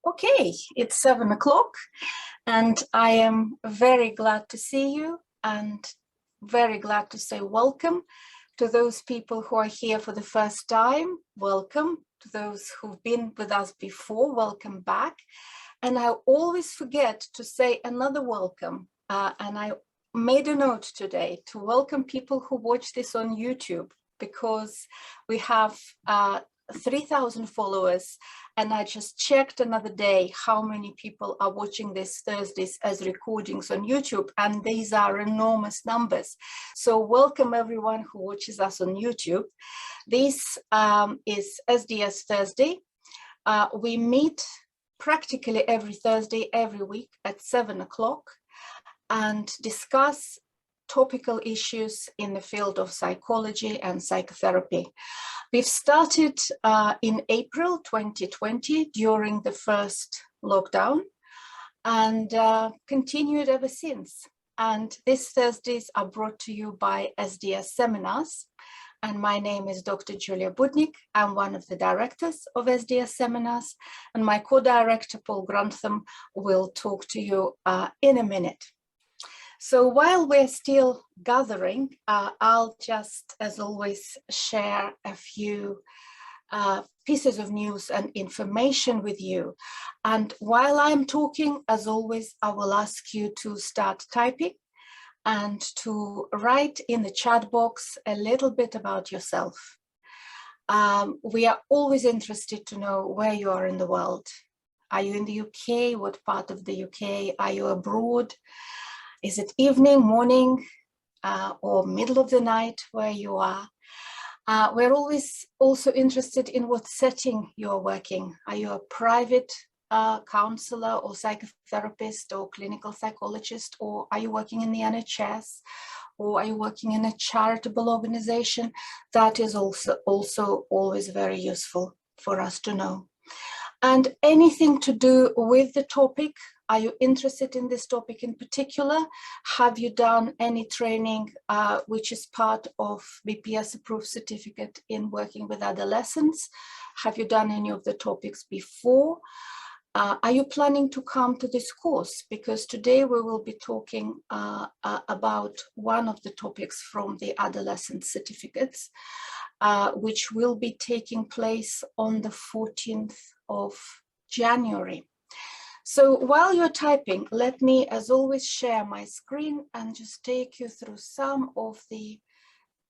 Okay, it's 7 o'clock and I am very glad to see you and very glad to say welcome to those people who are here for the first time. Welcome to those who've been with us before. Welcome back. And I always forget to say another welcome. And I made a note today to welcome people who watch this on YouTube, because we have 3,000 followers, and I just checked another day how many people are watching this Thursdays as recordings on YouTube, and these are enormous numbers. So welcome everyone who watches us on YouTube. This is SDS Thursday. We meet practically every Thursday, every week at 7 o'clock and discuss topical issues in the field of psychology and psychotherapy. We've started in April 2020 during the first lockdown and continued ever since. And these Thursdays are brought to you by SDS Seminars. And my name is Dr. Julia Budnik. I'm one of the directors of SDS Seminars, and my co-director Paul Grantham will talk to you in a minute. So while we're still gathering, I'll just, as always, share a few pieces of news and information with you. And while I'm talking, as always, I will ask you to start typing and to write in the chat box a little bit about yourself. We are always interested to know where you are in the world. Are you in the UK? What part of the UK? Are you abroad? Is it evening, morning, or middle of the night where you are? We're always also interested in what setting you're working. Are you a private counselor or psychotherapist or clinical psychologist, or are you working in the NHS, or are you working in a charitable organization? That is also always very useful for us to know. And anything to do with the topic. Are you interested in this topic in particular? Have you done any training which is part of BPS approved certificate in working with adolescents? Have you done any of the topics before? Are you planning to come to this course? Because today we will be talking about one of the topics from the adolescent certificates, which will be taking place on the 14th of January. So while you're typing, let me, as always, share my screen and just take you through some of the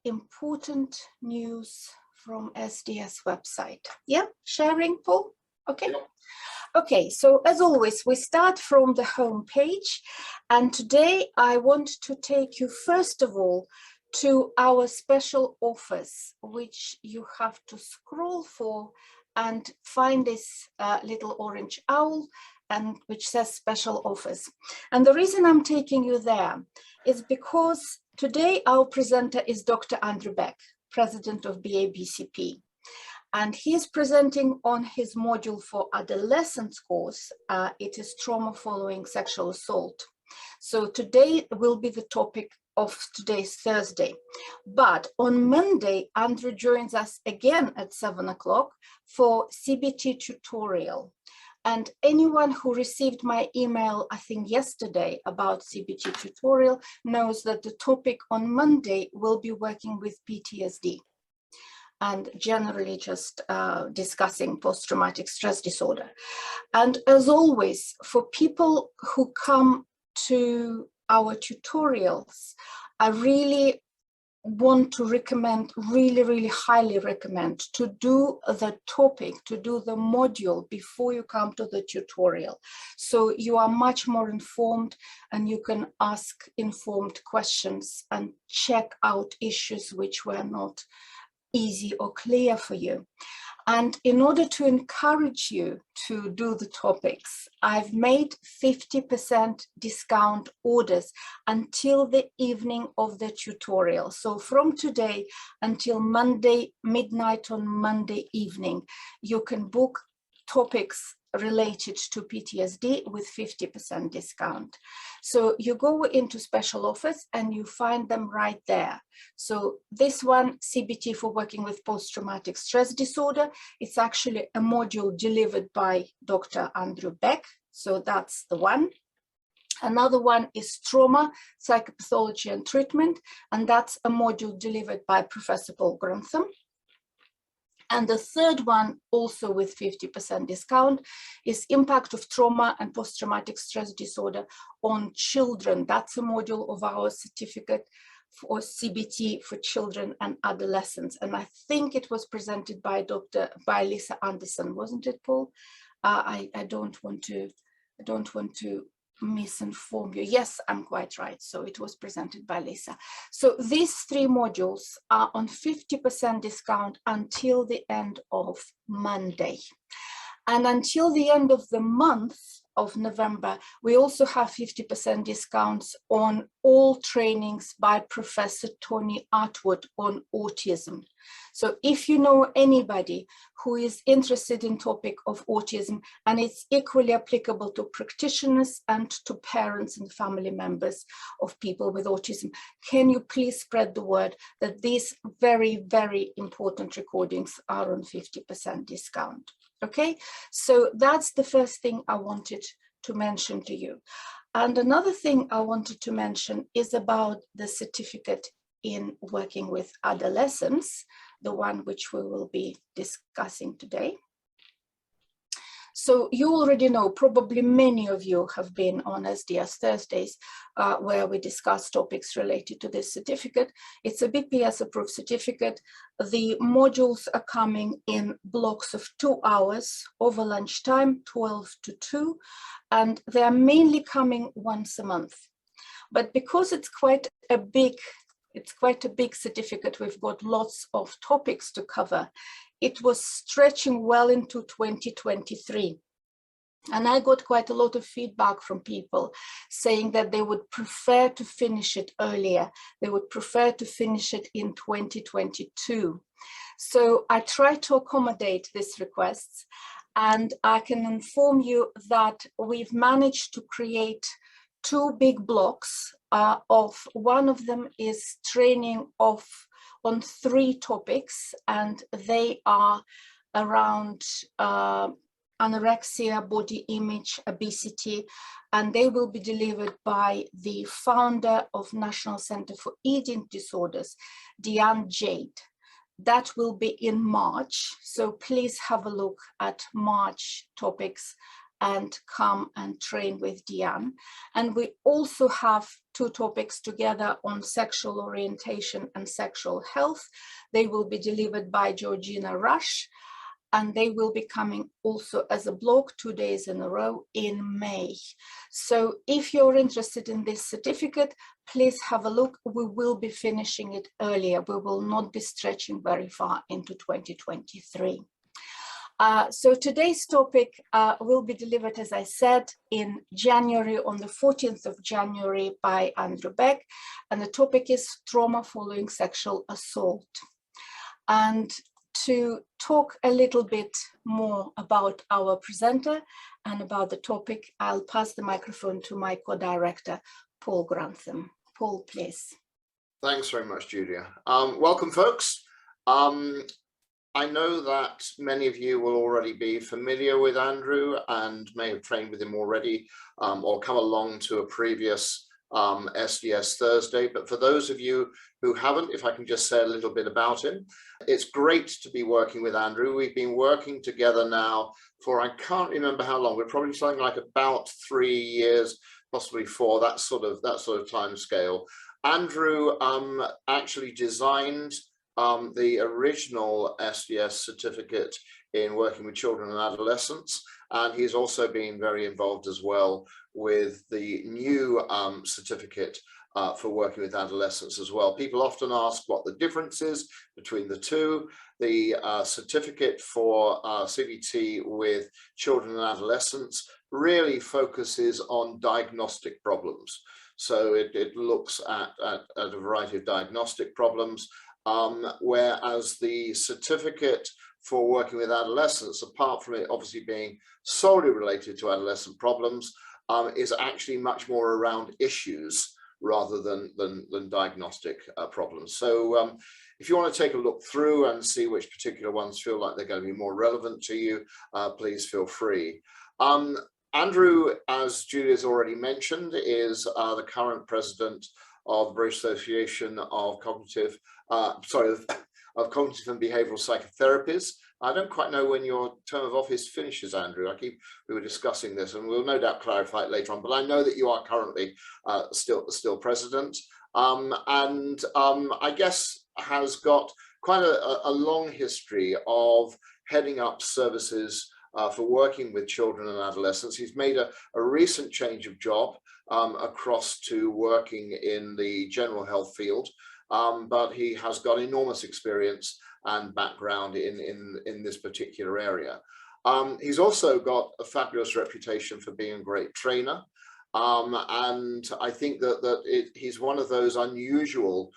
important news from SDS website. Yeah, sharing, Paul? Okay. Okay, so as always, we start from the home page. And today I want to take you, first of all, to our special office, which you have to scroll for and find this little orange owl, and which says special office. And the reason I'm taking you there is because today our presenter is Dr. Andrew Beck, president of BABCP. And he's presenting on his module for adolescents course. It is trauma following sexual assault. So today will be the topic of today's Thursday. But on Monday, Andrew joins us again at 7 o'clock for CBT tutorial. And anyone who received my email, I think yesterday, about CBT tutorial knows that the topic on Monday will be working with PTSD and generally just discussing post-traumatic stress disorder. And as always, for people who come to our tutorials, I really want to recommend, really highly recommend, to do the topic, to do the module before you come to the tutorial. So you are much more informed and you can ask informed questions and check out issues which were not easy or clear for you. And in order to encourage you to do the topics, I've made 50% discount orders until the evening of the tutorial. So from today until Monday, midnight on Monday evening, you can book topics related to PTSD with 50% discount. So you go into Special Office and you find them right there. So this one, CBT for working with post-traumatic stress disorder, it's actually a module delivered by Dr. Andrew Beck. So that's the one. Another one is trauma, psychopathology and treatment, and that's a module delivered by Professor Paul Grantham. And the third one, also with 50% discount, is impact of trauma and post-traumatic stress disorder on children. That's a module of our certificate for CBT for children and adolescents. And I think it was presented by Lisa Anderson, wasn't it, Paul? I don't want to misinform you. Yes, I'm quite right. So it was presented by Lisa. So these three modules are on 50% discount until the end of Monday. And until the end of the month of November, we also have 50% discounts on all trainings by Professor Tony Atwood on autism. So if you know anybody who is interested in topic of autism, and it's equally applicable to practitioners and to parents and family members of people with autism, can you please spread the word that these very, very important recordings are on 50% discount? Okay, so that's the first thing I wanted to mention to you. And another thing I wanted to mention is about the certificate in working with adolescents, the one which we will be discussing today. So you already know, probably many of you have been on SDS Thursdays, where we discuss topics related to this certificate. It's a BPS approved certificate. The modules are coming in blocks of 2 hours over lunchtime, 12 to 2, and they are mainly coming once a month. But because it's quite a big certificate, we've got lots of topics to cover. It was stretching well into 2023. And I got quite a lot of feedback from people saying that they would prefer to finish it earlier. They would prefer to finish it in 2022. So I tried to accommodate these requests, and I can inform you that we've managed to create 2 big blocks. One of them is training on 3 topics, and they are around anorexia, body image, obesity, and they will be delivered by the founder of National Center for Eating Disorders, Deanne Jade. That will be in March, so please have a look at March topics and come and train with Deanne. And we also have 2 topics together on sexual orientation and sexual health. They will be delivered by Georgina Rush, and they will be coming also as a block 2 days in a row in May. So if you're interested in this certificate, please have a look. We will be finishing it earlier. We will not be stretching very far into 2023. So today's topic will be delivered, as I said, in January, on the 14th of January by Andrew Beck, and the topic is trauma following sexual assault. And to talk a little bit more about our presenter and about the topic, I'll pass the microphone to my co-director, Paul Grantham. Paul, please. Thanks very much, Julia. Welcome, folks. I know that many of you will already be familiar with Andrew and may have trained with him already or come along to a previous SDS Thursday. But for those of you who haven't, if I can just say a little bit about him, it's great to be working with Andrew. We've been working together now for, I can't remember how long, we're probably something like about 3 years, possibly 4, that sort of time scale. Andrew actually designed the original SDS certificate in working with children and adolescents, and he's also been very involved as well with the new certificate for working with adolescents as well. People often ask what the difference is between the two. The certificate for CBT with children and adolescents really focuses on diagnostic problems. So it looks at a variety of diagnostic problems. whereas the certificate for working with adolescents, apart from it obviously being solely related to adolescent problems, is actually much more around issues rather than diagnostic problems. So if you want to take a look through and see which particular ones feel like they're going to be more relevant to you, please feel free. Andrew, as Julia's already mentioned, is the current president of the British Association of Cognitive and Behavioural Psychotherapies. I don't quite know when your term of office finishes, Andrew. We were discussing this, and we'll no doubt clarify it later on, but I know that you are currently still president, and I guess has got quite a long history of heading up services for working with children and adolescents. He's made a recent change of job across to working in the general health field, but he has got enormous experience and background in this particular area. He's also got a fabulous reputation for being a great trainer, and I think that he's one of those unusual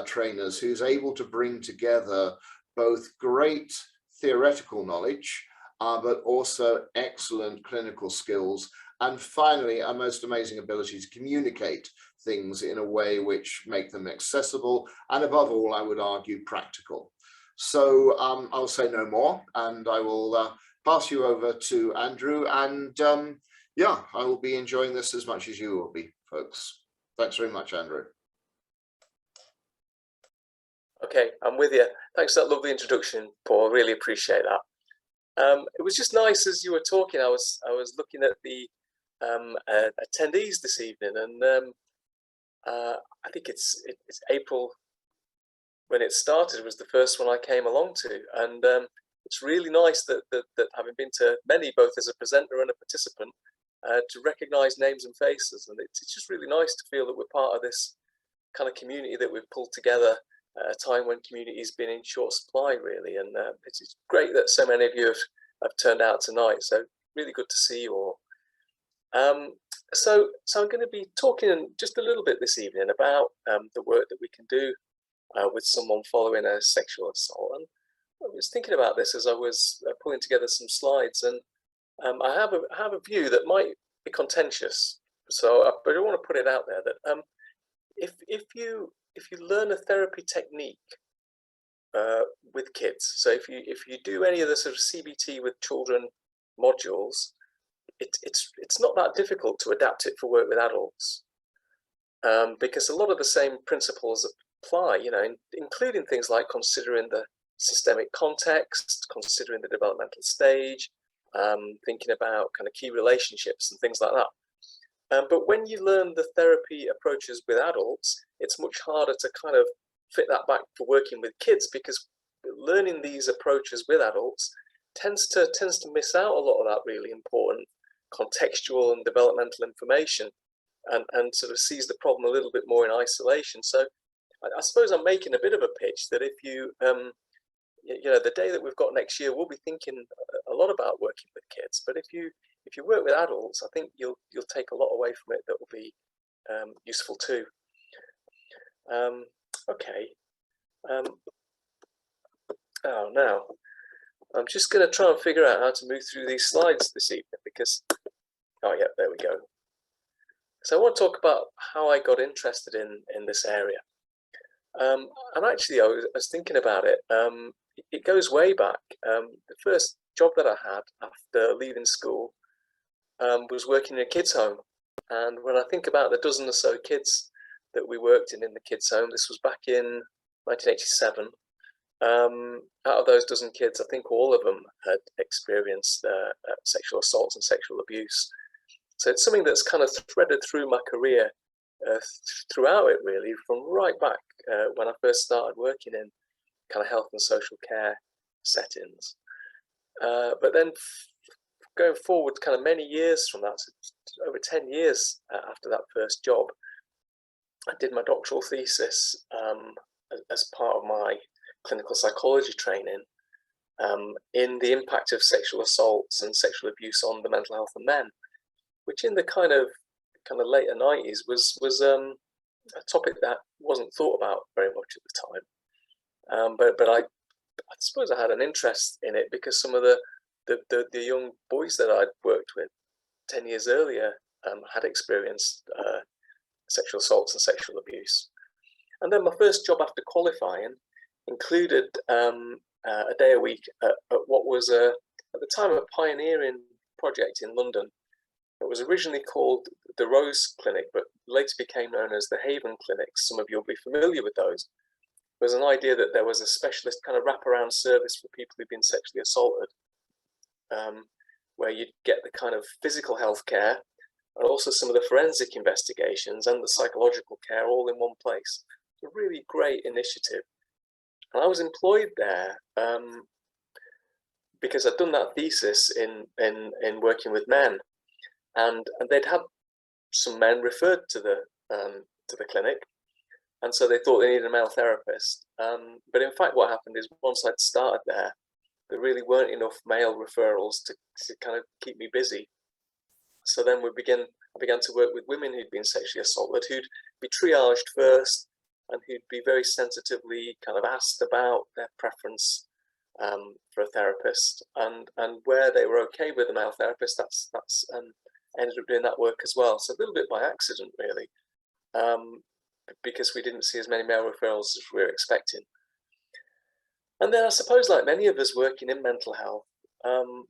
trainers who's able to bring together both great theoretical knowledge, but also excellent clinical skills, and finally a most amazing ability to communicate things in a way which make them accessible and, above all, I would argue, practical. So I'll say no more, and I will pass you over to Andrew, and yeah, I will be enjoying this as much as you will be, folks. Thanks very much, Andrew. Okay, I'm with you. Thanks for that lovely introduction, Paul. Really appreciate that. It was just nice as you were talking. I was looking at the attendees this evening, and I think it's April when it started. It was the first one I came along to, and it's really nice that having been to many, both as a presenter and a participant, to recognise names and faces, and it's just really nice to feel that we're part of this kind of community that we've pulled together at a time when community has been in short supply, really. And it's great that so many of you have turned out tonight. So really good to see you all. So I'm going to be talking just a little bit this evening about the work that we can do with someone following a sexual assault. And I was thinking about this as I was pulling together some slides, and I have a view that might be contentious. So but I want to put it out there that if you learn a therapy technique with kids, so if you do any of the sort of CBT with children modules, it's not that difficult to adapt it for work with adults, because a lot of the same principles apply, you know, including things like considering the systemic context, considering the developmental stage, thinking about kind of key relationships and things like that. But when you learn the therapy approaches with adults, it's much harder to kind of fit that back for working with kids, because learning these approaches with adults tends to miss out a lot of that really important contextual and developmental information, and sort of sees the problem a little bit more in isolation. So I suppose I'm making a bit of a pitch that if you know, the day that we've got next year, we'll be thinking a lot about working with kids. But if you work with adults, I think you'll take a lot away from it that will be useful too. Okay. Oh, now I'm just going to try and figure out how to move through these slides this evening, because oh yeah, there we go. So I want to talk about how I got interested in this area. And actually, I was thinking about it. It goes way back. The first job that I had after leaving school was working in a kids' home. And when I think about the dozen or so kids that we worked in the kids' home, this was back in 1987. Out of those dozen kids, I think all of them had experienced sexual assaults and sexual abuse. So it's something that's kind of threaded through my career throughout it, really, from right back when I first started working in kind of health and social care settings. But then going forward kind of many years from that, so over 10 years after that first job, I did my doctoral thesis as part of my clinical psychology training in the impact of sexual assaults and sexual abuse on the mental health of men, which in the kind of later 90s was a topic that wasn't thought about very much at the time. But I suppose I had an interest in it because some of the young boys that I'd worked with 10 years earlier had experienced sexual assaults and sexual abuse. And then my first job after qualifying included a day a week at what was at the time a pioneering project in London. It was originally called the Rose Clinic, but later became known as the Haven Clinics. Some of you will be familiar with those. It was an idea that there was a specialist kind of wraparound service for people who've been sexually assaulted, where you'd get the kind of physical health care and also some of the forensic investigations and the psychological care all in one place. It's a really great initiative. And I was employed there because I'd done that thesis in working with men, and they'd had some men referred to the clinic, and so they thought they needed a male therapist. But in fact, what happened is once I'd started there really weren't enough male referrals to kind of keep me busy. So then I began to work with women who'd been sexually assaulted, who'd be triaged first, and who'd be very sensitively kind of asked about their preference for a therapist, and where they were okay with a male therapist, that's ended up doing that work as well. So a little bit by accident, really, because we didn't see as many male referrals as we were expecting. And then I suppose, like many of us working in mental health, you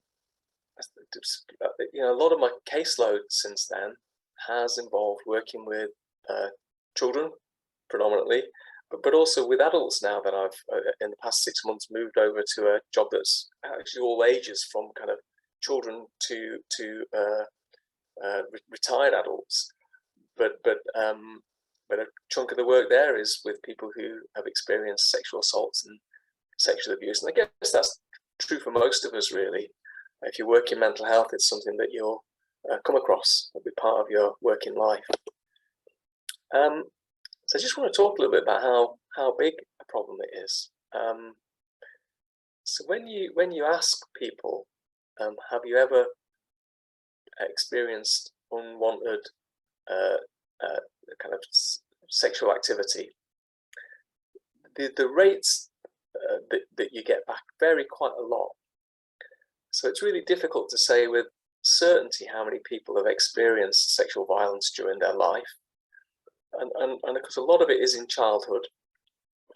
know, a lot of my caseload since then has involved working with children predominantly, but also with adults now that I've in the past 6 months moved over to a job that's actually all ages, from kind of children to retired adults. But a chunk of the work there is with people who have experienced sexual assaults and sexual abuse, and I guess that's true for most of us, really. If you work in mental health, it's something that you'll come across, will be part of your working life. So I just want to talk a little bit about how big a problem it is. So when you ask people, have you ever experienced unwanted kind of sexual activity, the rates that you get back vary quite a lot. So it's really difficult to say with certainty how many people have experienced sexual violence during their life. And of course, a lot of it is in childhood,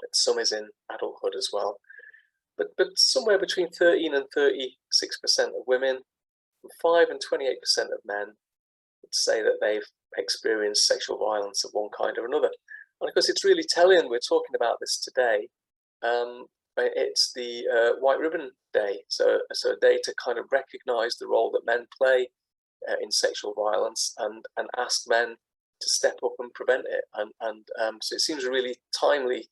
but some is in adulthood as well. But somewhere between 13 and 36% of women, and 5 and 28% of men would say that they've experienced sexual violence of one kind or another. And of course, it's really telling we're talking about this today. It's the White Ribbon Day, so a day to kind of recognise the role that men play in sexual violence and ask men to step up and prevent it. And so it seems a really timely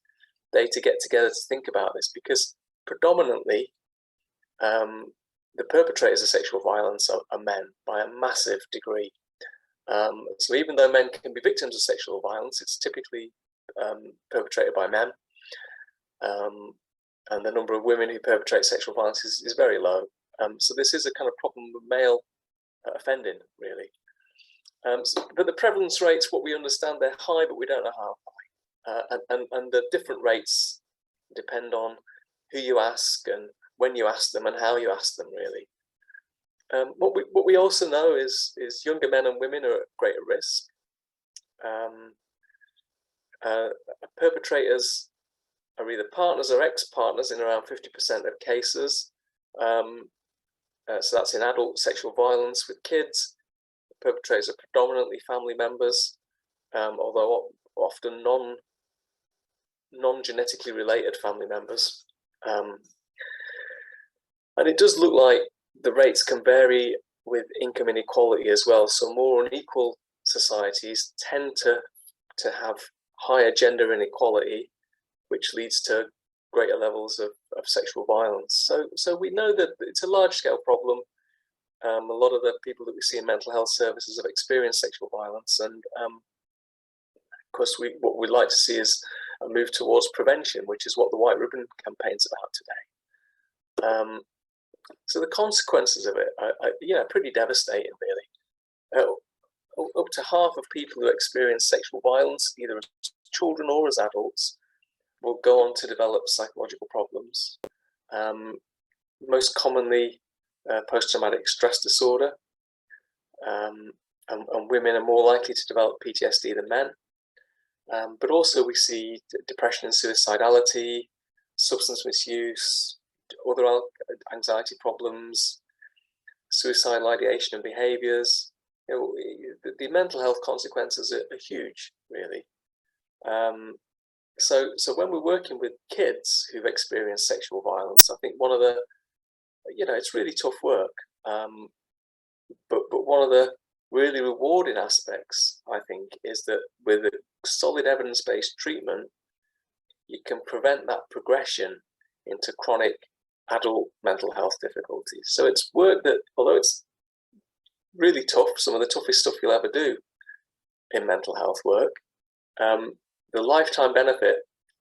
day to get together to think about this, because predominantly the perpetrators of sexual violence are men by a massive degree. So even though men can be victims of sexual violence, it's typically perpetrated by men. And the number of women who perpetrate sexual violence is very low. So this is a kind of problem with male offending, really. But the prevalence rates, what we understand, they're high, but we don't know how high. And the different rates depend on who you ask and when you ask them and how you ask them, really. What we also know is younger men and women are at greater risk. Perpetrators are either partners or ex-partners in around 50% of cases. So that's in adult sexual violence with kids. Perpetrators are predominantly family members, although often non-genetically related family members. And it does look like the rates can vary with income inequality as well. So more unequal societies tend to have higher gender inequality, which leads to greater levels of sexual violence. So we know that it's a large-scale problem. A lot of the people that we see in mental health services have experienced sexual violence, and of course, what we'd like to see is a move towards prevention, which is what the White Ribbon campaign's about today. So the consequences of it are pretty devastating, really. Up to half of people who experience sexual violence, either as children or as adults, will go on to develop psychological problems. Most commonly, post-traumatic stress disorder, and women are more likely to develop PTSD than men. But also we see depression and suicidality, substance misuse, other anxiety problems, suicidal ideation and behaviours. The mental health consequences are huge, really. So when we're working with kids who've experienced sexual violence, I think one of the, it's really tough work, but one of the really rewarding aspects, I think, is that with a solid evidence-based treatment, you can prevent that progression into chronic adult mental health difficulties. So it's work that, although it's really tough, some of the toughest stuff you'll ever do in mental health work, the lifetime benefit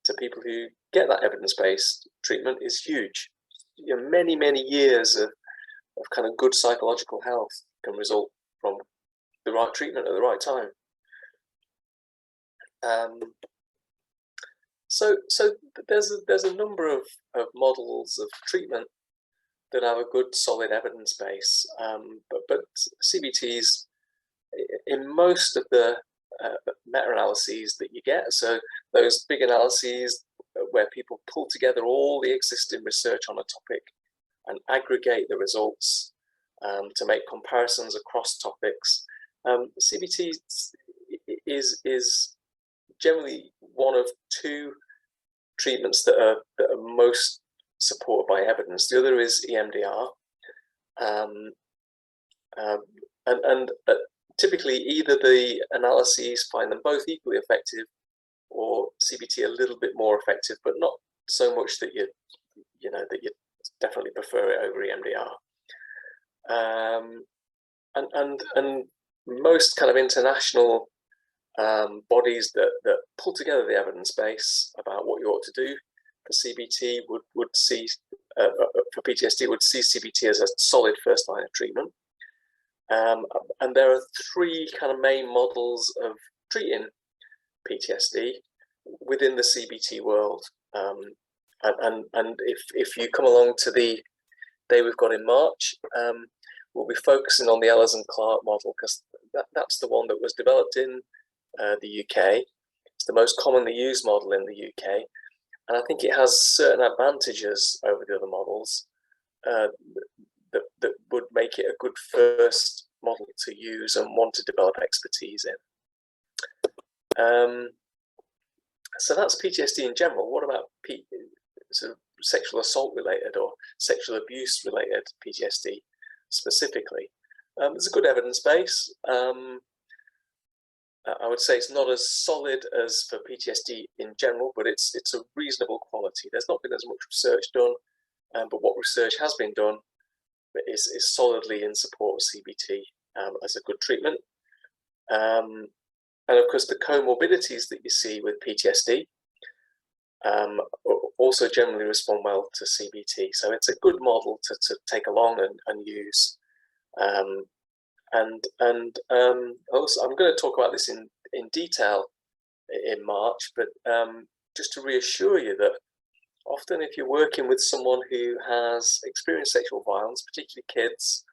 to people who get that evidence-based treatment is huge. Many, many years of kind of good psychological health can result from the right treatment at the right time. So there's a number of models of treatment that have a good solid evidence base, but CBTs, in most of the meta-analyses that you get, so those big analyses where people pull together all the existing research on a topic and aggregate the results to make comparisons across topics, CBT is generally one of two treatments that are most supported by evidence. The other is EMDR, and typically either the analyses find them both equally effective, or CBT a little bit more effective, but not so much that you definitely prefer it over EMDR. And most kind of international bodies that pull together the evidence base about what you ought to do for CBT would see for PTSD would see CBT as a solid first line of treatment. And there are three kind of main models of treating PTSD within the CBT world. And if you come along to the day we've got in March, we'll be focusing on the Allison model, because that's the one that was developed in the UK. It's the most commonly used model in the UK, and I think it has certain advantages over the other models that would make it a good first model to use and want to develop expertise in. So that's PTSD in general. What about sort of sexual assault related or sexual abuse related PTSD specifically? There's a good evidence base. I would say it's not as solid as for PTSD in general, but it's a reasonable quality. There's not been as much research done, but what research has been done is solidly in support of CBT as a good treatment. And of course, the comorbidities that you see with PTSD also generally respond well to CBT. So it's a good model to take along and use. Also, I'm going to talk about this in detail in March, but just to reassure you that often if you're working with someone who has experienced sexual violence, particularly kids,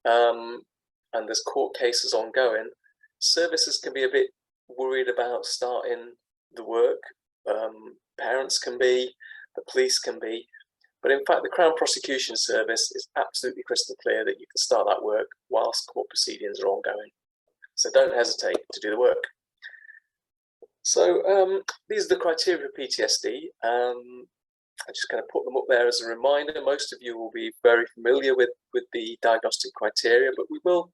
and there's court cases ongoing, services can be a bit worried about starting the work. Parents can be, the police can be, but in fact the Crown Prosecution Service is absolutely crystal clear that you can start that work whilst court proceedings are ongoing. So don't hesitate to do the work. So these are the criteria for PTSD. I just kind of put them up there as a reminder. Most of you will be very familiar with the diagnostic criteria, but we will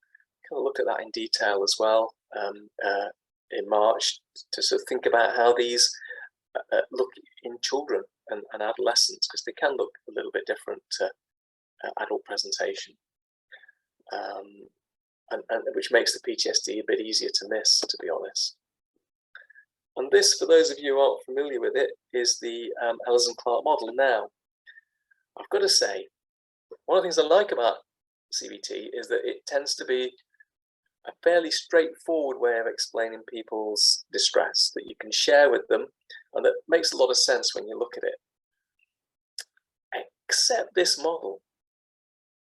kind of look at that in detail as well in March to sort of think about how these look in children and adolescents, because they can look a little bit different to adult presentation, and which makes the PTSD a bit easier to miss, to be honest. And this, for those of you who aren't familiar with it, is the Allison model. Now, I've got to say, one of the things I like about CBT is that it tends to be a fairly straightforward way of explaining people's distress that you can share with them, and that makes a lot of sense when you look at it. Except this model.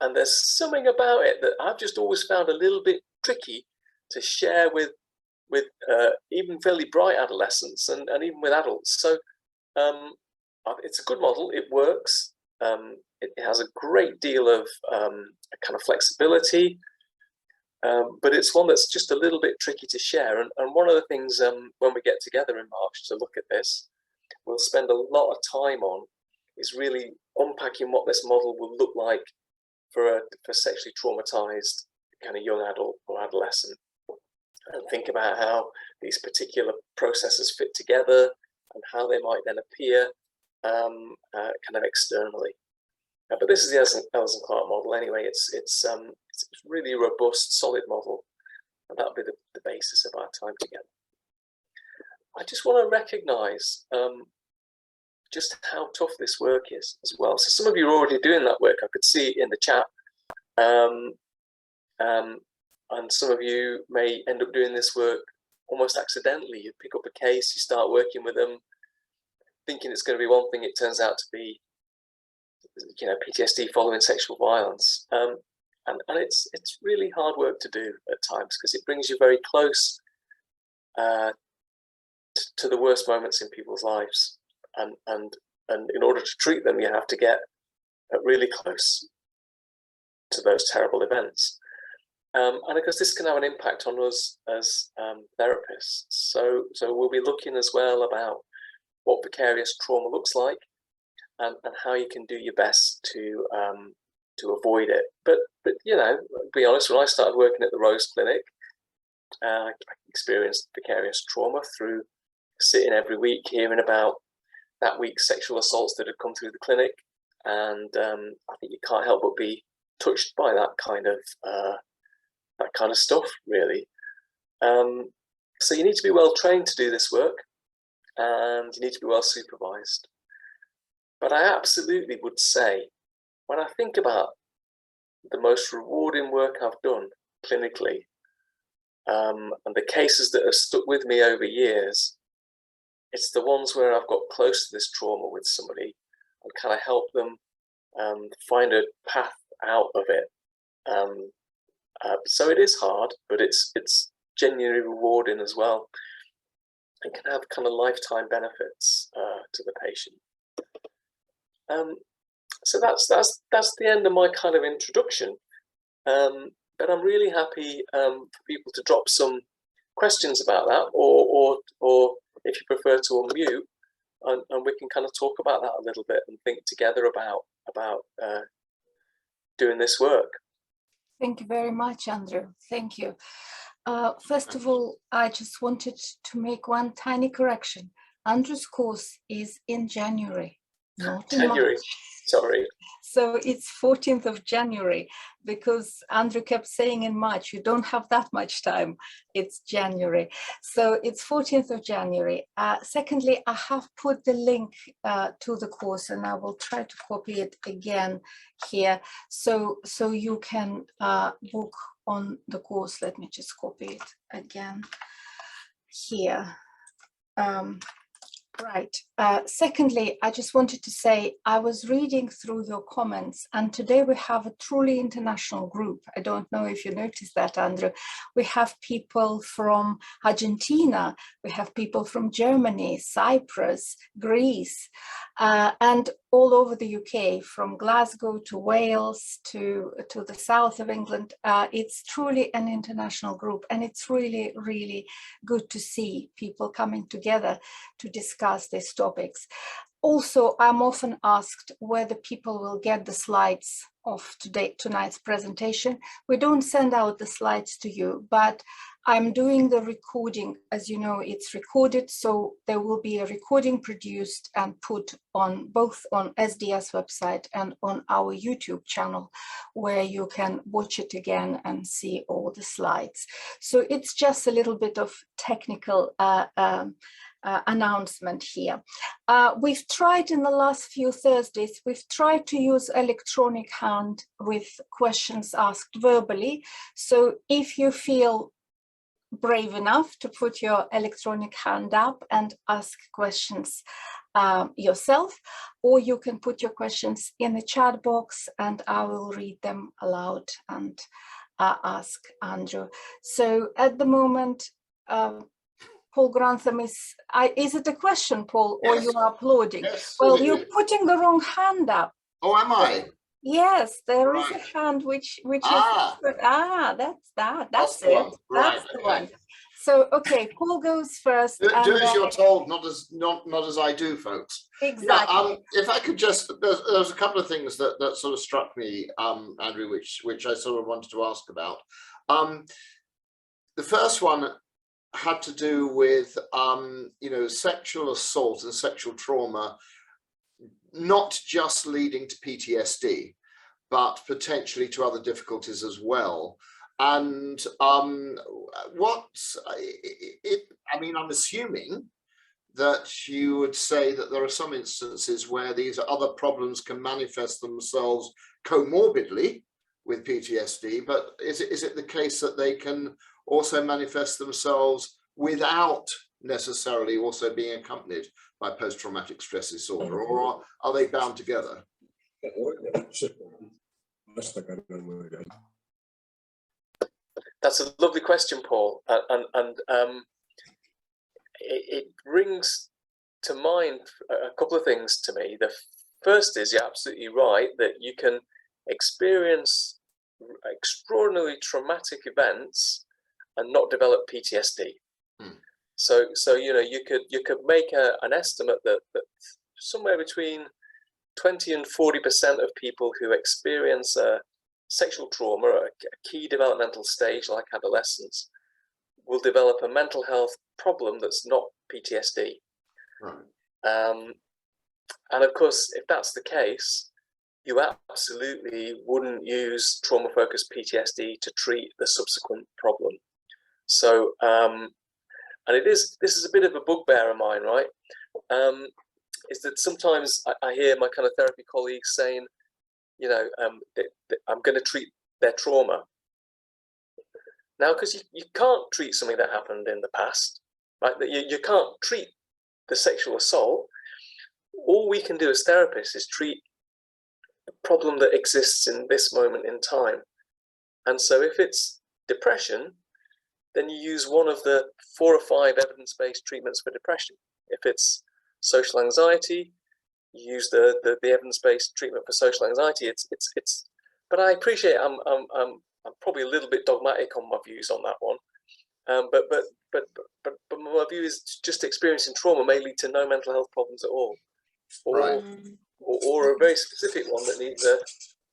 And there's something about it that I've just always found a little bit tricky to share with even fairly bright adolescents and even with adults. So it's a good model, it works. It has a great deal of kind of flexibility, but it's one that's just a little bit tricky to share. And one of the things when we get together in March to look at this, we'll spend a lot of time on is really unpacking what this model will look like for sexually traumatized kind of young adult or adolescent, and think about how these particular processes fit together and how they might then appear kind of externally. But this is the Allison Clark model anyway. It's really a robust, solid model, and that'll be the basis of our time together. I just want to recognize just how tough this work is as well. So some of you are already doing that work. I could see in the chat. And some of you may end up doing this work almost accidentally. You pick up a case, you start working with them, thinking it's going to be one thing, it turns out to be, you know, PTSD following sexual violence. And it's really hard work to do at times, because it brings you very close to the worst moments in people's lives. And in order to treat them, you have to get really close to those terrible events. And of course, this can have an impact on us as therapists. So we'll be looking as well about what vicarious trauma looks like, and how you can do your best to avoid it. But you know, to be honest, when I started working at the Rose Clinic, I experienced vicarious trauma through sitting every week hearing about that week's sexual assaults that had come through the clinic, and I think you can't help but be touched by that kind of stuff, really. So you need to be well trained to do this work, and you need to be well supervised. But I absolutely would say, when I think about the most rewarding work I've done clinically, and the cases that have stuck with me over years, it's the ones where I've got close to this trauma with somebody and kind of help them find a path out of it. So it is hard, but it's genuinely rewarding as well. It can have kind of lifetime benefits to the patient. So that's the end of my kind of introduction. But I'm really happy for people to drop some questions about that, or if you prefer to unmute, and we can kind of talk about that a little bit and think together about doing this work. Thank you very much, Andrew. Thank you. First of all, I just wanted to make one tiny correction. Andrew's course is in January, not in January. March. Sorry. So it's 14th of January, because Andrew kept saying in March, you don't have that much time. It's January. So it's 14th of January. Secondly, I have put the link to the course, and I will try to copy it again here. So you can book on the course. Let me just copy it again here. Right. Secondly, I just wanted to say, I was reading through your comments, and today we have a truly international group. I don't know if you noticed that, Andrew. We have people from Argentina, we have people from Germany, Cyprus, Greece, and all over the UK, from Glasgow to Wales to the south of England. It's truly an international group, and it's really, really good to see people coming together to discuss these topics. Also, I'm often asked whether people will get the slides of tonight's presentation. We don't send out the slides to you, but I'm doing the recording. As you know, it's recorded, so there will be a recording produced and put on both on SDS website and on our YouTube channel, where you can watch it again and see all the slides. So it's just a little bit of technical announcement here. We've tried in the last few Thursdays, we've tried to use electronic hand with questions asked verbally. So if you feel brave enough to put your electronic hand up and ask questions yourself, or you can put your questions in the chat box and I will read them aloud and ask Andrew. So at the moment, Paul Grantham is it a question, Paul, or Yes. you are applauding? Yes. Well, you're putting the wrong hand up. Oh, am I? Yes, there is Right. a hand which is that's the it. one. Right. That's the one. So okay, Paul goes first. Do as you're told, not as I do, folks. Exactly. Yeah, if I could just, there's a couple of things that sort of struck me, Andrew, which I sort of wanted to ask about. The first one had to do with sexual assault and sexual trauma, not just leading to PTSD, but potentially to other difficulties as well. And I'm assuming that you would say that there are some instances where these other problems can manifest themselves comorbidly with PTSD, but is it the case that they can also manifest themselves without necessarily also being accompanied by post-traumatic stress disorder, or are they bound together? That's a lovely question, Paul, and it brings to mind a couple of things to me. The first is, you're absolutely right, that you can experience extraordinarily traumatic events and not develop PTSD. So you could make an estimate that somewhere between 20 and 40% of people who experience a sexual trauma at a key developmental stage like adolescence will develop a mental health problem that's not PTSD. Right. And of course, if that's the case, you absolutely wouldn't use trauma-focused PTSD to treat the subsequent problem. So, and this is a bit of a bugbear of mine, right? Is that sometimes I hear my kind of therapy colleagues saying, I'm going to treat their trauma. Now, because you can't treat something that happened in the past, right? That you can't treat the sexual assault. All we can do as therapists is treat the problem that exists in this moment in time. And so if it's depression, then you use one of the 4 or 5 evidence-based treatments for depression. If it's social anxiety, you use the evidence-based treatment for social anxiety. But I appreciate I'm probably a little bit dogmatic on my views on that one. But my view is just experiencing trauma may lead to no mental health problems at all, or a very specific one that needs a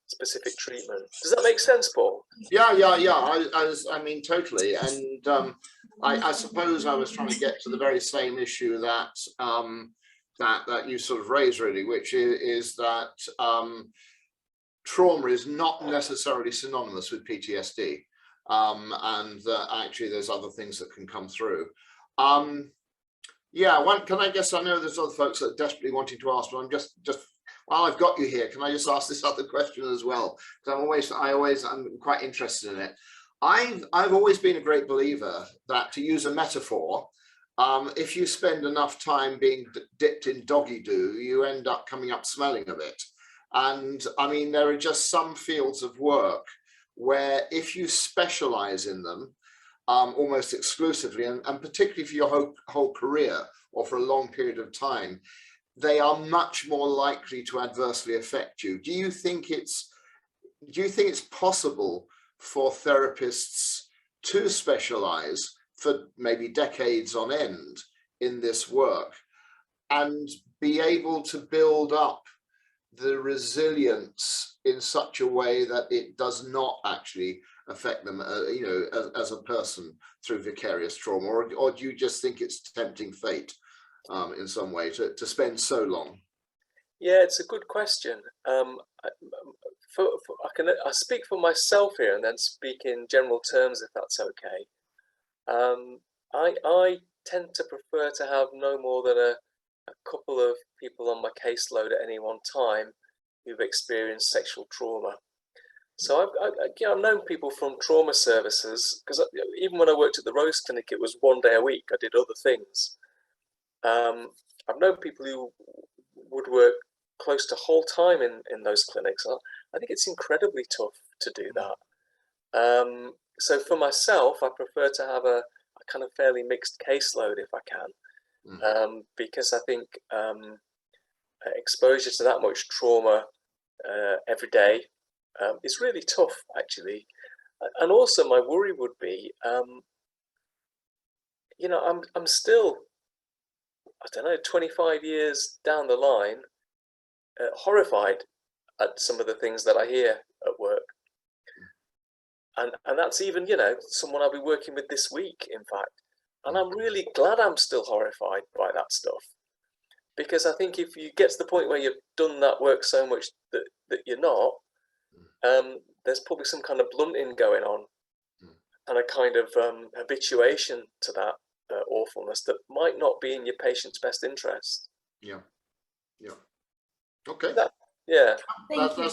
specific treatment. Does that make sense, Paul? Yeah. I mean, totally. And I suppose I was trying to get to the very same issue that that you sort of raised, really, which is that trauma is not necessarily synonymous with PTSD, and actually there's other things that can come through. I guess I know there's other folks that are desperately wanting to ask, but I'm just while I've got you here, can I just ask this other question as well? Because I'm quite interested in it. I've always been a great believer that, to use a metaphor, if you spend enough time being dipped in doggy doo, you end up coming up smelling of it. And I mean, there are just some fields of work where if you specialize in them almost exclusively, and particularly for your whole career or for a long period of time, they are much more likely to adversely affect you. Do you think it's possible for therapists to specialize for maybe decades on end in this work and be able to build up the resilience in such a way that it does not actually affect them, as a person through vicarious trauma, or do you just think it's tempting fate in some way to spend so long? Yeah, it's a good question. I speak for myself here and then speak in general terms, if that's okay. I tend to prefer to have no more than a couple of people on my caseload at any one time who've experienced sexual trauma. So I've known people from trauma services, because even when I worked at the Rose Clinic, it was 1 day a week. I did other things. I've known people who would work close to whole time in those clinics. I think it's incredibly tough to do that. So for myself, I prefer to have a kind of fairly mixed caseload if I can, because I think exposure to that much trauma every day is really tough, actually. And also my worry would be, you know, I'm still, I don't know, 25 years down the line, horrified at some of the things that I hear at work. And that's even, you know, someone I'll be working with this week, in fact. And I'm really glad I'm still horrified by that stuff. Because I think if you get to the point where you've done that work so much that you're not, there's probably some kind of blunting going on and a kind of habituation to that awfulness that might not be in your patient's best interest. Yeah. Okay. That's helpful.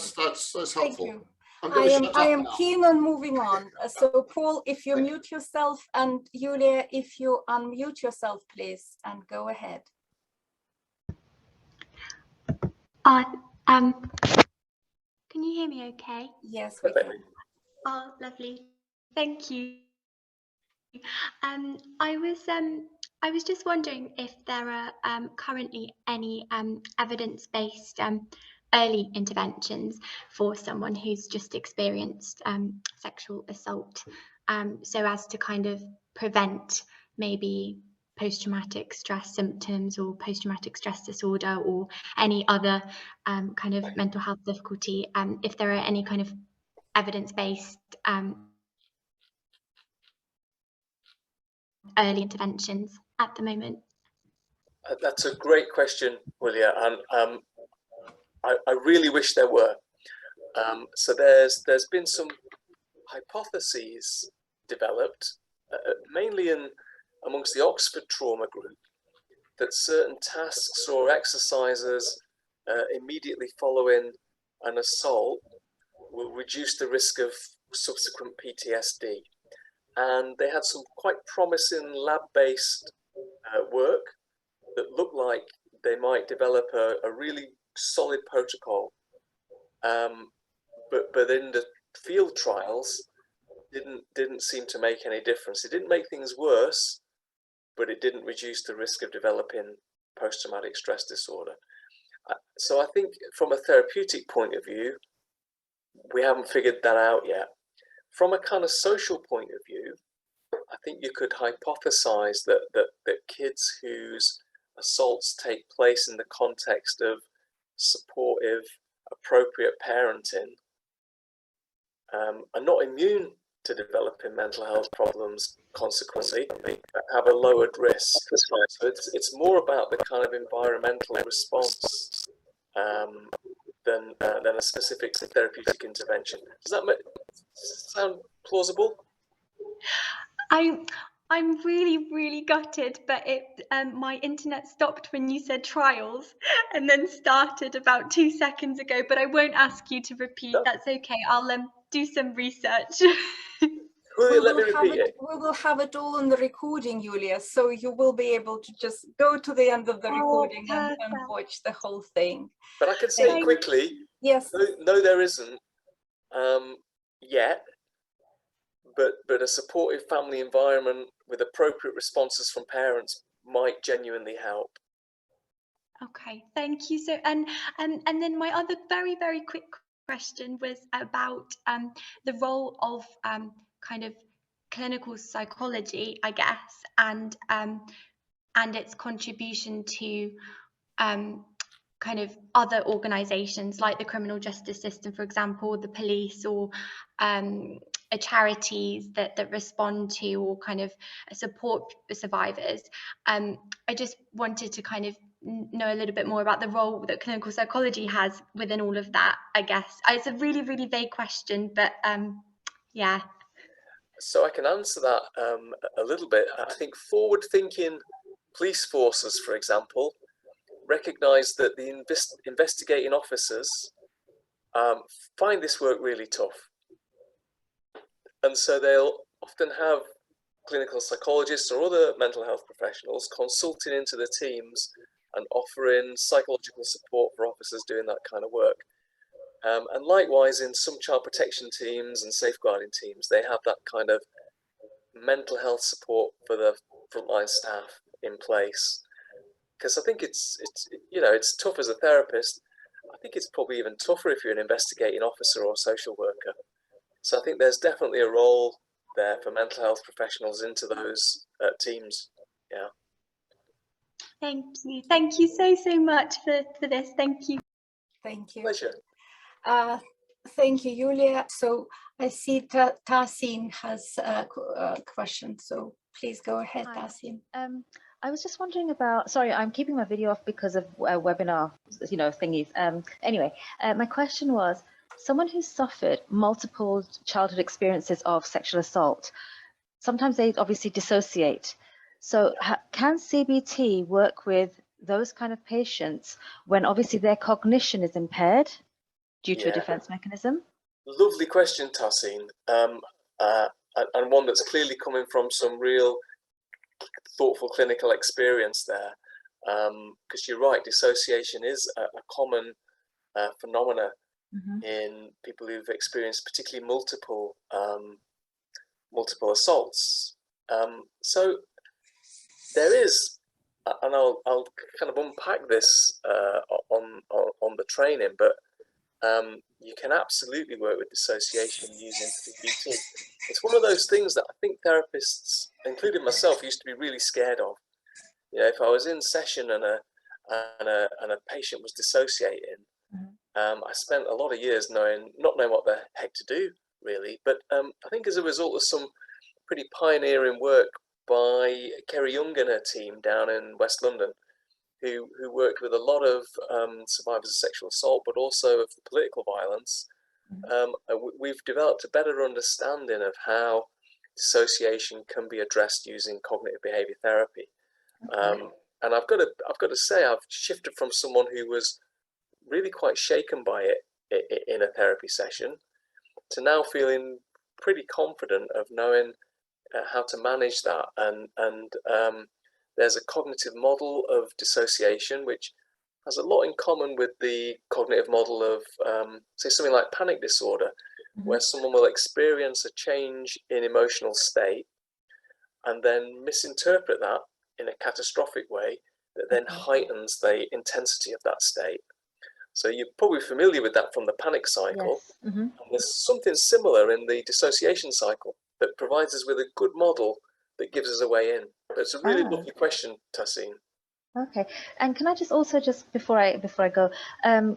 Thank you. I am keen on moving on. So Paul, if you mute yourself, and Julia, if you unmute yourself, please, and go ahead. Can you hear me okay? Yes, we can. Oh, lovely. Thank you. I was just wondering if there are currently any evidence-based early interventions for someone who's just experienced sexual assault, so as to kind of prevent maybe post-traumatic stress symptoms or post-traumatic stress disorder or any other kind of mental health difficulty, if there are any kind of evidence-based early interventions at the moment. That's a great question, Julia, and I really wish there were. So there's been some hypotheses developed, mainly amongst the Oxford trauma group, that certain tasks or exercises immediately following an assault will reduce the risk of subsequent PTSD. And they had some quite promising lab-based work that looked like they might develop a really solid protocol, but in the field trials didn't seem to make any difference. It didn't make things worse, but it didn't reduce the risk of developing post-traumatic stress disorder. So I think from a therapeutic point of view, we haven't figured that out yet. From a kind of social point of view, I think you could hypothesize that kids whose assaults take place in the context of supportive, appropriate parenting are not immune to developing mental health problems consequently, have a lowered risk. So it's more about the kind of environmental response than a specific therapeutic intervention. Does that sound plausible? I'm really gutted, but my internet stopped when you said trials and then started about 2 seconds ago, but I won't ask you to repeat. That's okay. I'll do some research. We will have it all on the recording, Julia, so you will be able to just go to the end of the recording and watch the whole thing. But I can say quickly, yes. No, there isn't yet. But a supportive family environment with appropriate responses from parents might genuinely help. Okay, thank you. So and then my other very quick question was about the role of kind of clinical psychology, I guess, and its contribution to kind of other organisations like the criminal justice system, for example, the police, or charities that respond to or kind of support survivors. I just wanted to kind of know a little bit more about the role that clinical psychology has within all of that, I guess. It's a really vague question, but yeah. So I can answer that a little bit. I think forward-thinking police forces, for example, recognise that the investigating officers find this work really tough. And so they'll often have clinical psychologists or other mental health professionals consulting into the teams and offering psychological support for officers doing that kind of work. And likewise, in some child protection teams and safeguarding teams, they have that kind of mental health support for the frontline staff in place. Because I think it's tough as a therapist. I think it's probably even tougher if you're an investigating officer or social worker. So I think there's definitely a role there for mental health professionals into those teams. Yeah. Thank you so much for this. Thank you. Thank you. Pleasure. Thank you, Julia. So I see Tasin has a question, so please go ahead. Hi. Tasin. I was just wondering about, sorry, I'm keeping my video off because of webinar, thingies. Anyway, my question was, someone who's suffered multiple childhood experiences of sexual assault, sometimes they obviously dissociate. So can CBT work with those kind of patients when obviously their cognition is impaired due to a defense mechanism? Lovely question, Tasin, and one that's clearly coming from some real thoughtful clinical experience there, because you're right, dissociation is a common phenomena in people who've experienced particularly multiple assaults. So there is, and I'll kind of unpack this on the training, but you can absolutely work with dissociation using CBT. It's one of those things that I think therapists, including myself, used to be really scared of. If I was in session and a patient was dissociating, I spent a lot of years not knowing what the heck to do, really. But I think as a result of some pretty pioneering work by Kerry Young and her team down in West London, who worked with a lot of survivors of sexual assault, but also of the political violence, we've developed a better understanding of how dissociation can be addressed using cognitive behavior therapy. And I've got to say, I've shifted from someone who was really quite shaken by it in a therapy session to now feeling pretty confident of knowing how to manage that. And there's a cognitive model of dissociation which has a lot in common with the cognitive model of, say, something like panic disorder, where someone will experience a change in emotional state and then misinterpret that in a catastrophic way that then heightens the intensity of that state. So you're probably familiar with that from the panic cycle. Yes. And there's something similar in the dissociation cycle that provides us with a good model that gives us a way in. But it's a really lovely question, Tasin. Okay, and can I just also, just before I go,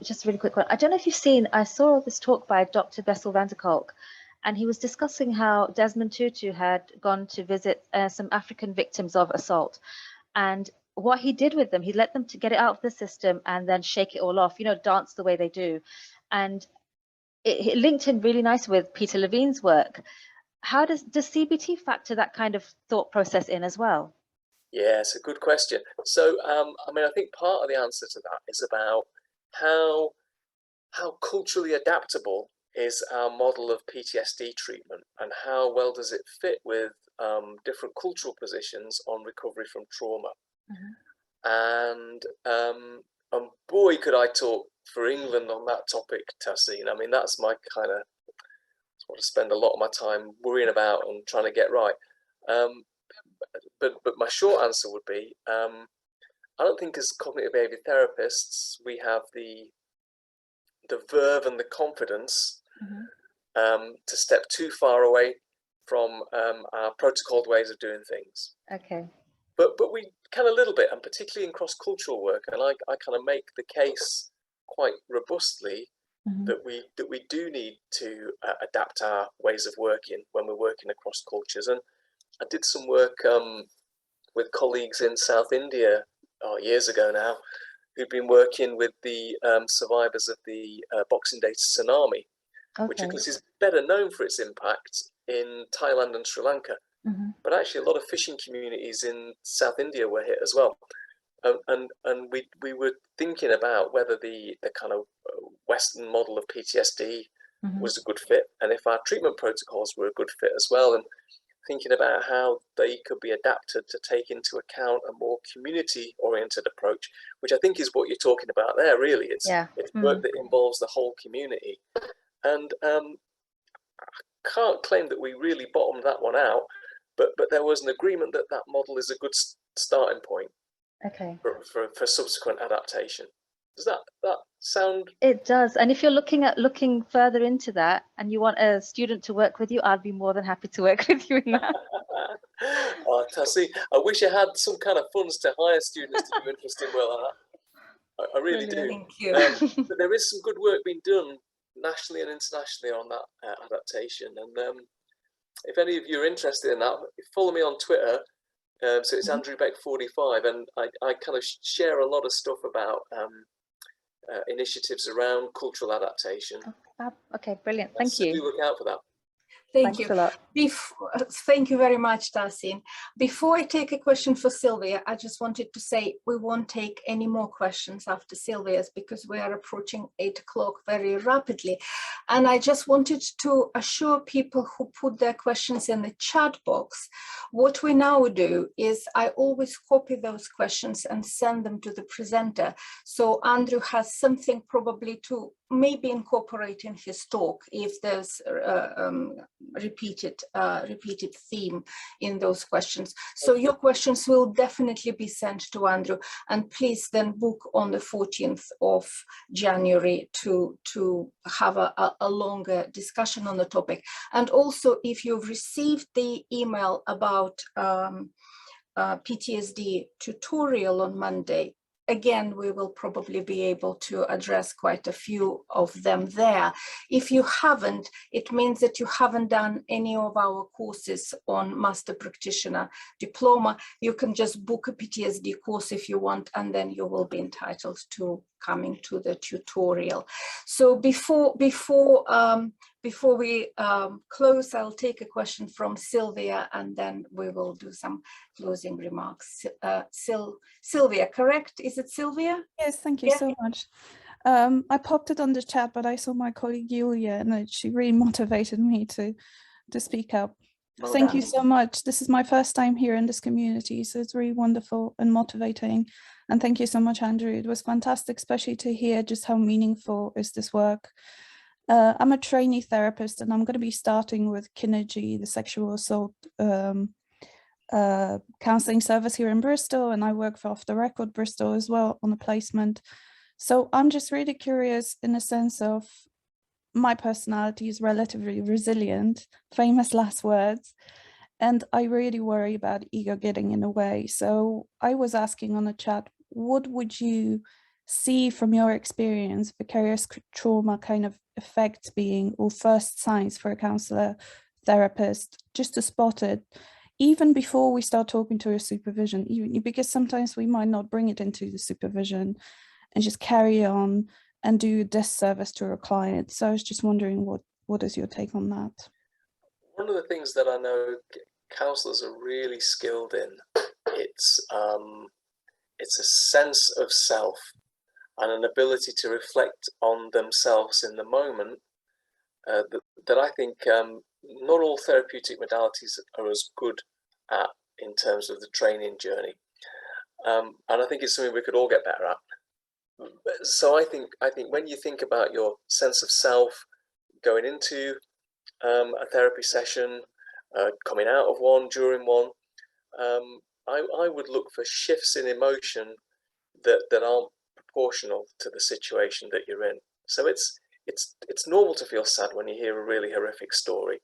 just a really quick one. I don't know if you've seen, I saw this talk by Dr. Bessel van der Kolk, and he was discussing how Desmond Tutu had gone to visit some African victims of assault, and what he did with them, he let them to get it out of the system and then shake it all off, dance the way they do, and it linked in really nice with Peter Levine's work. How does CBT factor that kind of thought process in as well? Yeah, it's a good question. So, I think part of the answer to that is about how culturally adaptable is our model of PTSD treatment, and how well does it fit with different cultural positions on recovery from trauma. And boy, could I talk for England on that topic, Tasin. I mean, that's my kind of, that's what I spend a lot of my time worrying about and trying to get right. But my short answer would be, I don't think as cognitive behavior therapists we have the verve and the confidence to step too far away from our protocoled ways of doing things. Okay. But we can a little bit, and particularly in cross-cultural work, and I kind of make the case quite robustly that we do need to adapt our ways of working when we're working across cultures. And I did some work with colleagues in South India years ago now, who've been working with the survivors of the Boxing Day tsunami, which of course is better known for its impact in Thailand and Sri Lanka, but actually a lot of fishing communities in South India were hit as well. And we were thinking about whether the kind of Western model of PTSD was a good fit, and if our treatment protocols were a good fit as well, and thinking about how they could be adapted to take into account a more community-oriented approach, which I think is what you're talking about there, really. It's work that involves the whole community. And I can't claim that we really bottomed that one out, but there was an agreement that that model is a good starting point for subsequent adaptation. Does that sound? It does. And if you're looking further into that and you want a student to work with you, I'd be more than happy to work with you in that. Oh, Tassie, I wish I had some kind of funds to hire students to do interesting work like that. I really do. Thank you. But there is some good work being done nationally and internationally on that adaptation. And if any of you are interested in that, follow me on Twitter. So it's Andrew Beck 45, and I kind of share a lot of stuff about initiatives around cultural adaptation. Okay, brilliant. Thank you. Do look out for that. Thank Thanks you. a lot. Thank you very much, Tassin. Before I take a question for Sylvia, I just wanted to say we won't take any more questions after Sylvia's because we are approaching 8 o'clock very rapidly. And I just wanted to assure people who put their questions in the chat box, what we now do is I always copy those questions and send them to the presenter. So Andrew has something probably to maybe incorporate in his talk if there's repeated theme in those questions. So your questions will definitely be sent to Andrew, and please then book on the 14th of January to have a longer discussion on the topic. And also, if you've received the email about PTSD tutorial on Monday, again, we will probably be able to address quite a few of them there. If you haven't, it means that you haven't done any of our courses on Master Practitioner Diploma. You can just book a PTSD course if you want, and then you will be entitled to coming to the tutorial. So before we close, I'll take a question from Sylvia, and then we will do some closing remarks. Sylvia, correct? Is it Sylvia? Yes, thank you so much. I popped it on the chat, but I saw my colleague Julia, and she really motivated me to speak up. Well Thank done. you so much. This is my first time here in this community, so it's really wonderful and motivating. And thank you so much, Andrew. It was fantastic, especially to hear just how meaningful is this work. I'm a trainee therapist, and I'm going to be starting with Kinergy, the sexual assault counselling service here in Bristol, and I work for Off the Record Bristol as well on a placement. So I'm just really curious in the sense of my personality is relatively resilient, famous last words, and I really worry about ego getting in the way. So I was asking on the chat, what would you see from your experience vicarious trauma kind of effects being, or first signs for a counsellor, therapist, just to spot it, even before we start talking to a supervision, even because sometimes we might not bring it into the supervision and just carry on and do a disservice to our client. So I was just wondering, what is your take on that? One of the things that I know counsellors are really skilled in, it's a sense of self and an ability to reflect on themselves in the moment that I think not all therapeutic modalities are as good at in terms of the training journey. And I think it's something we could all get better at. So I think when you think about your sense of self going into a therapy session, coming out of one, during one, I would look for shifts in emotion that aren't proportional to the situation that you're in. So it's normal to feel sad when you hear a really horrific story.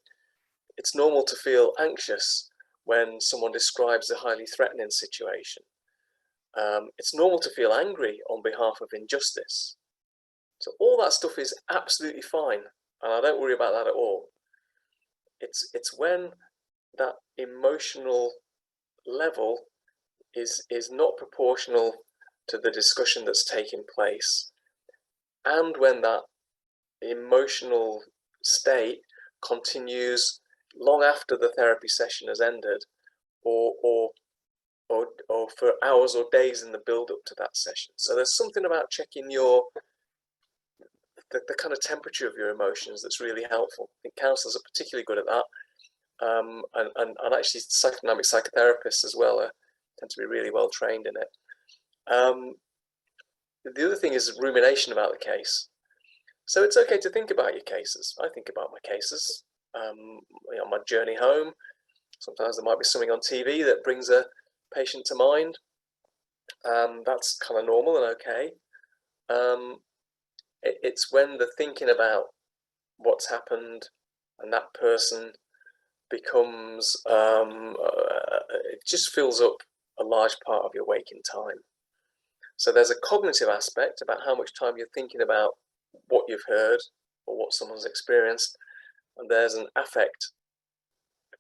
It's normal to feel anxious when someone describes a highly threatening situation. It's normal to feel angry on behalf of injustice. So all that stuff is absolutely fine, and I don't worry about that at all. It's when that emotional level is not proportional to the discussion that's taking place, and when that emotional state continues long after the therapy session has ended, or for hours or days in the build up to that session. So there's something about checking the kind of temperature of your emotions that's really helpful. I think counsellors are particularly good at that, and actually psychodynamic psychotherapists as well tend to be really well trained in it. The other thing is rumination about the case. So it's okay to think about your cases. I think about my cases on my journey home. Sometimes there might be something on TV that brings a patient to mind. That's kind of normal and okay. It's when the thinking about what's happened and that person becomes, it just fills up a large part of your waking time. So there's a cognitive aspect about how much time you're thinking about what you've heard or what someone's experienced, and there's an affect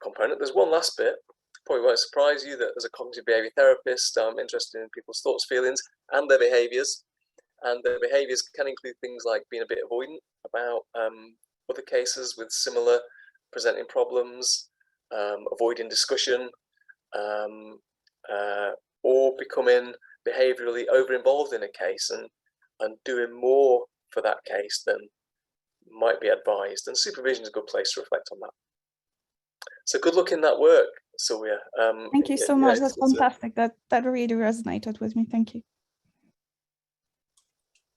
component. There's one last bit, probably won't surprise you, that as a cognitive behavior therapist, I'm interested in people's thoughts, feelings, and their behaviors. And their behaviors can include things like being a bit avoidant about other cases with similar presenting problems, avoiding discussion, or becoming behaviorally over-involved in a case and doing more for that case than might be advised. And supervision is a good place to reflect on that. So good luck in that work, Sylvia. Thank you so much. That's fantastic. That really resonated with me. Thank you.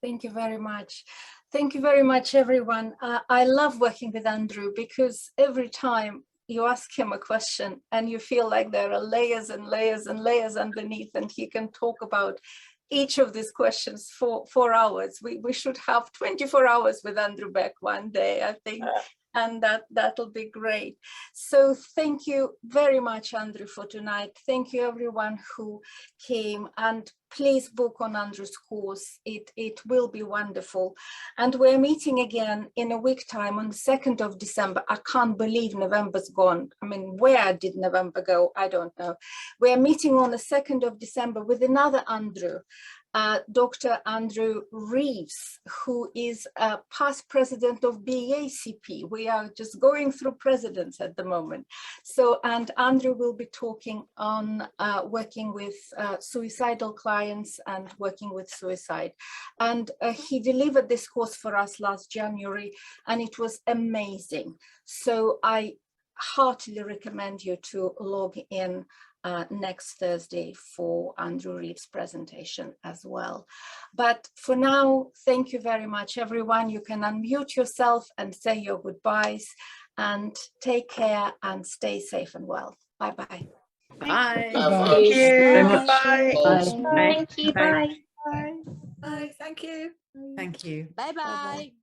Thank you very much. Thank you very much, everyone. I love working with Andrew because every time you ask him a question and you feel like there are layers and layers and layers underneath, and he can talk about each of these questions for 4 hours. We should have 24 hours with Andrew Beck one day, I think. And that'll be great. So thank you very much, Andrew, for tonight. Thank you everyone who came, and please book on Andrew's course. It will be wonderful. And we're meeting again in a week time on the 2nd of December. I can't believe November's gone. I mean, where did November go? I don't know. We're meeting on the 2nd of December with another Andrew, Dr. Andrew Reeves, who is a past president of BACP. We are just going through presidents at the moment. So, and Andrew will be talking on working with suicidal clients and working with suicide. And he delivered this course for us last January, and it was amazing. So I heartily recommend you to log in next Thursday for Andrew Reeves' presentation as well. But for now, thank you very much, everyone. You can unmute yourself and say your goodbyes, and take care and stay safe and well. Bye-bye. Bye. Thank you. Bye. Bye. Thank you. Bye. Bye. Thank you. Thank you. Bye-bye.